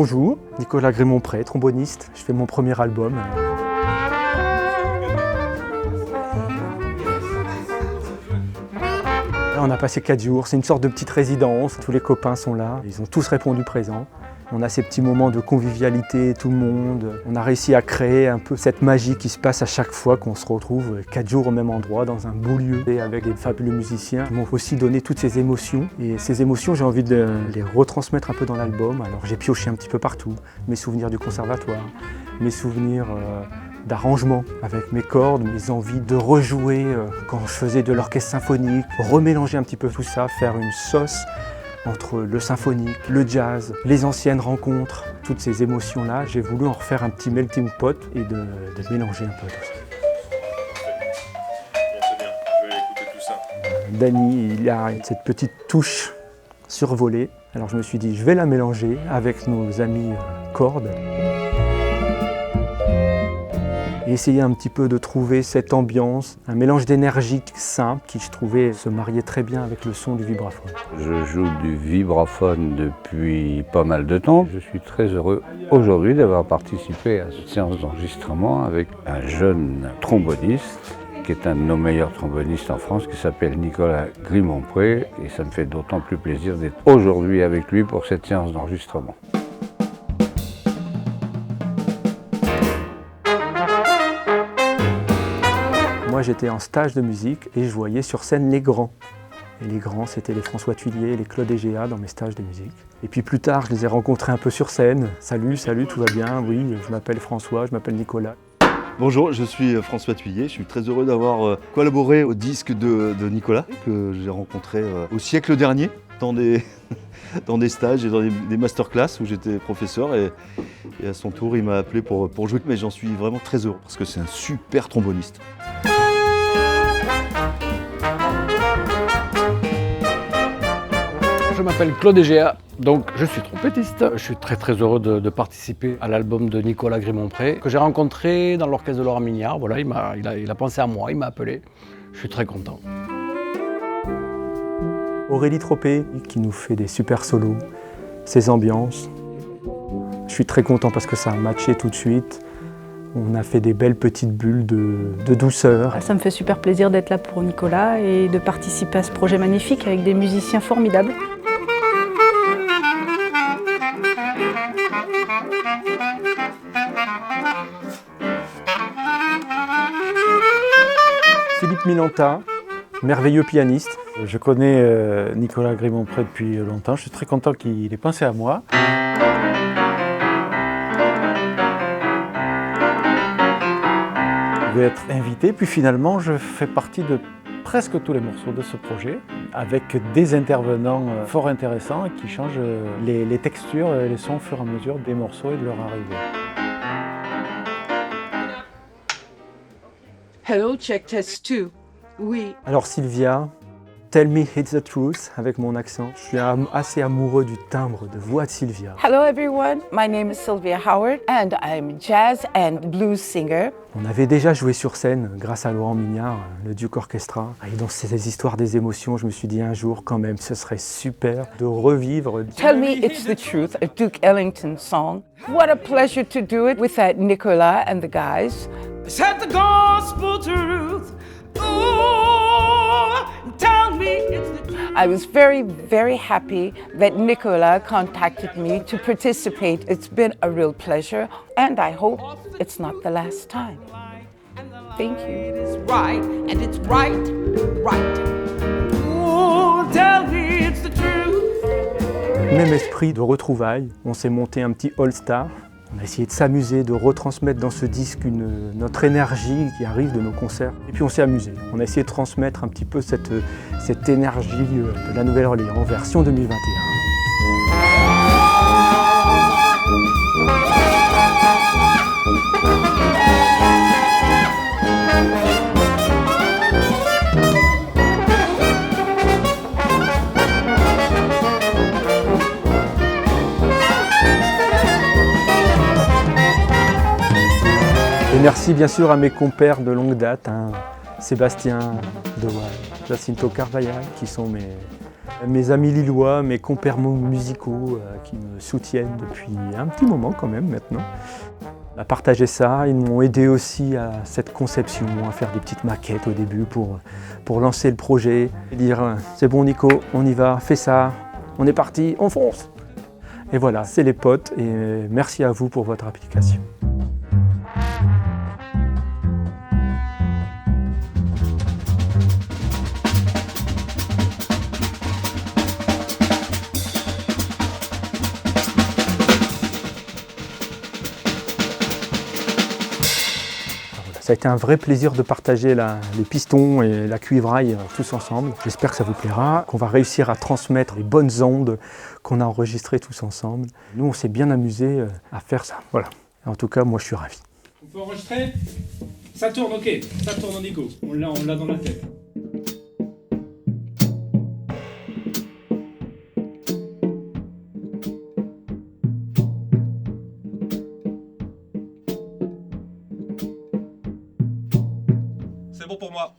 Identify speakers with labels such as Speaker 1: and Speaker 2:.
Speaker 1: Bonjour, Nicolas Grémont-Pré, tromboniste. Je fais mon premier album. Là, on a passé 4 jours, c'est une sorte de petite résidence. Tous les copains sont là, ils ont tous répondu présent. On a ces petits moments de convivialité, tout le monde. On a réussi à créer un peu cette magie qui se passe à chaque fois qu'on se retrouve 4 jours au même endroit, dans un beau lieu, et avec des fabuleux musiciens qui m'ont aussi donné toutes ces émotions. Et ces émotions, j'ai envie de les retransmettre un peu dans l'album. Alors j'ai pioché un petit peu partout. Mes souvenirs du conservatoire, mes souvenirs d'arrangement avec mes cordes, mes envies de rejouer quand je faisais de l'orchestre symphonique, remélanger un petit peu tout ça, faire une sauce entre le symphonique, le jazz, les anciennes rencontres, toutes ces émotions-là, j'ai voulu en refaire un petit melting pot et de mélanger un peu tout ça.
Speaker 2: C'est bien, je vais écouter tout ça.
Speaker 1: Danny, il a cette petite touche survolée, alors je me suis dit je vais la mélanger avec nos amis cordes. Et essayer un petit peu de trouver cette ambiance, un mélange d'énergie simple qui, je trouvais, se mariait très bien avec le son du vibraphone.
Speaker 3: Je joue du vibraphone depuis pas mal de temps. Je suis très heureux aujourd'hui d'avoir participé à cette séance d'enregistrement avec un jeune tromboniste qui est un de nos meilleurs trombonistes en France, qui s'appelle Nicolas Grémont-Pré. Et ça me fait d'autant plus plaisir d'être aujourd'hui avec lui pour cette séance d'enregistrement.
Speaker 1: Moi, j'étais en stage de musique et je voyais sur scène les grands. Et les grands, c'était les François Thuillier, les Claude Egea dans mes stages de musique. Et puis plus tard, je les ai rencontrés un peu sur scène. Salut, tout va bien? Oui, je m'appelle François, je m'appelle Nicolas.
Speaker 4: Bonjour, je suis François Thuillier. Je suis très heureux d'avoir collaboré au disque de Nicolas, que j'ai rencontré au siècle dernier, dans des stages et dans des masterclass où j'étais professeur. Et à son tour, il m'a appelé pour jouer. Mais j'en suis vraiment très heureux parce que c'est un super tromboniste.
Speaker 5: Je m'appelle Claude Egea, donc je suis trompettiste. Je suis très heureux de participer à l'album de Nicolas Grémont-Pré, que j'ai rencontré dans l'orchestre de Laurent Mignard. Voilà, il a pensé à moi, il m'a appelé. Je suis très content.
Speaker 1: Aurélie Tropé, qui nous fait des super solos, ses ambiances. Je suis très content parce que ça a matché tout de suite. On a fait des belles petites bulles de douceur.
Speaker 6: Ça me fait super plaisir d'être là pour Nicolas et de participer à ce projet magnifique avec des musiciens formidables.
Speaker 1: Philippe Milanta, merveilleux pianiste.
Speaker 7: Je connais Nicolas Grémont-Pré depuis longtemps. Je suis très content qu'il ait pensé à moi. Je vais être invité, puis finalement je fais partie de presque tous les morceaux de ce projet, avec des intervenants fort intéressants qui changent les textures et les sons au fur et à mesure des morceaux et de leur arrivée.
Speaker 8: Hello, check test 2. Oui.
Speaker 1: Alors Sylvia, Tell Me It's the Truth, avec mon accent. Je suis assez amoureux du timbre de voix de Sylvia.
Speaker 8: Hello everyone, my name is Sylvia Howard and I'm a jazz and blues singer.
Speaker 1: On avait déjà joué sur scène grâce à Laurent Mignard, le Duke Orchestra. Et dans ces histoires des émotions, je me suis dit un jour quand même, ce serait super de revivre.
Speaker 8: Tell Me It's the Truth, a Duke Ellington song. What a pleasure to do it with Nicolas and the guys.
Speaker 9: Said the gospel truth. Oh, tell me it's the truth.
Speaker 8: I was very happy that Nicolas contacted me to participate. It's been a real pleasure and I hope it's not the last time. Thank you.
Speaker 9: It is right and it's right. Oh, tell me it's the truth.
Speaker 1: Même esprit de retrouvailles, on s'est monté un petit all-star. On a essayé de s'amuser, de retransmettre dans ce disque notre énergie qui arrive de nos concerts. Et puis on s'est amusé. On a essayé de transmettre un petit peu cette énergie de la Nouvelle-Orléans en version 2021. Et merci bien sûr à mes compères de longue date, Sébastien Dewey, Jacinto Carvajal, qui sont Mes amis lillois, mes compères musicaux qui me soutiennent depuis un petit moment quand même maintenant. À partager ça, ils m'ont aidé aussi à cette conception, à faire des petites maquettes au début pour lancer le projet et dire c'est bon Nico, on y va, fais ça, on est parti, on fonce. Et voilà, c'est les potes et merci à vous pour votre application. Ça a été un vrai plaisir de partager les pistons et la cuivraille tous ensemble. J'espère que ça vous plaira, qu'on va réussir à transmettre les bonnes ondes qu'on a enregistrées tous ensemble. Nous, on s'est bien amusé à faire ça. Voilà. En tout cas, moi, je suis ravi.
Speaker 10: On peut enregistrer? Ça tourne, ok. Ça tourne, Nico. On l'a dans la tête.
Speaker 2: C'est bon pour moi.